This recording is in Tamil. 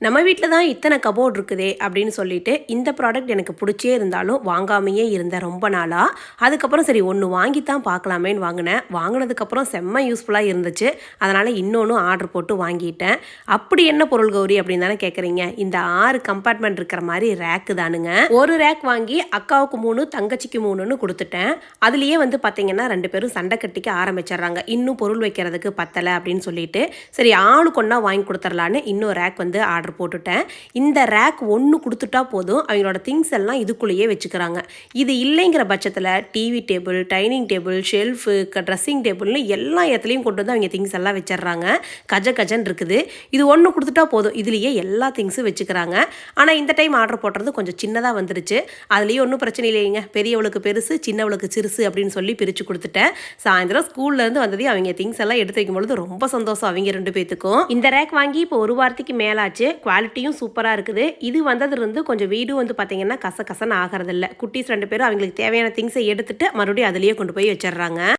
நம்ம வீட்டில் தான் இத்தனை கபோர்ட் இருக்குதே அப்படின்னு சொல்லிட்டு இந்த ப்ராடக்ட் எனக்கு பிடிச்சே இருந்தாலும் வாங்காமையே இருந்தேன் ரொம்ப நாளாக. அதுக்கப்புறம் சரி ஒன்று வாங்கித்தான் பார்க்கலாமேன்னு வாங்கினேன். வாங்கினதுக்கப்புறம் செம்ம யூஸ்ஃபுல்லாக இருந்துச்சு. அதனால் இன்னொன்று ஆர்டர் போட்டு வாங்கிட்டேன். அப்படி என்ன பொருள் கௌரி அப்படின்னு தானே கேட்குறீங்க. இந்த 6 கம்பார்ட்மெண்ட் இருக்கிற மாதிரி ரேக்கு தானுங்க. ஒரு ரேக் வாங்கி அக்காவுக்கு 3 தங்கச்சிக்கு 3ன்னு கொடுத்துட்டேன். அதுலேயே பார்த்தீங்கன்னா 2 பேரும் சண்டை கட்டிக்க ஆரம்பிச்சிடுறாங்க. இன்னும் பொருள் வைக்கிறதுக்கு பத்தலை அப்படின்னு சொல்லிட்டு சரி ஆளுக்கு ஒன்றா வாங்கி கொடுத்துர்லான்னு இன்னும் ரேக் ஆர்டர் போட்டுட்டேன். இந்த ரேக் ஒன்று கொடுத்துட்டா போதும், அவங்களோட திங்ஸ் எல்லாம் இதுக்குள்ளேயே வச்சுக்கிறாங்க. இது இல்லைங்கிற பட்சத்தில் TV table, dining table, shelf, dressing டேபிள்னு எல்லா இடத்துலையும் கொண்டு வந்து அவங்க திங்ஸ் எல்லாம் வச்சிடுறாங்க. கஜன் இருக்குது. இது ஒன்று கொடுத்துட்டா போதும், இதுலேயே எல்லா திங்ஸும் வச்சுக்கிறாங்க. ஆனால் இந்த டைம் ஆர்டர் போடுறது கொஞ்சம் சின்னதாக வந்துருச்சு. அதுலேயும் ஒன்றும் பிரச்சனை இல்லைங்க. பெரியவளுக்கு பெருசு, சின்னவளுக்கு சிறுசு அப்படின்னு சொல்லி பிரித்து கொடுத்துட்டேன். சாயந்தரம் ஸ்கூல்லேருந்து வந்ததே அவங்க திங்ஸ் எல்லாம் எடுத்து வைக்கும்பொழுது ரொம்ப சந்தோஷம் அவங்க 2 பேத்துக்கும். இந்த ரேக் வாங்கி இப்போ 1 வாரத்துக்கு மேலாச்சு. குவாலிட்டியும் சூப்பராக இருக்குது. இது வந்ததுலேருந்து கொஞ்சம் வீடும் பார்த்தீங்கன்னா கசன்னு ஆகிறதில்ல. குட்டீஸ் 2 பேரும் அவங்களுக்கு தேவையான திங்ஸை எடுத்துட்டு மறுபடியும் அதுலேயே கொண்டு போய் வச்சிடுறாங்க.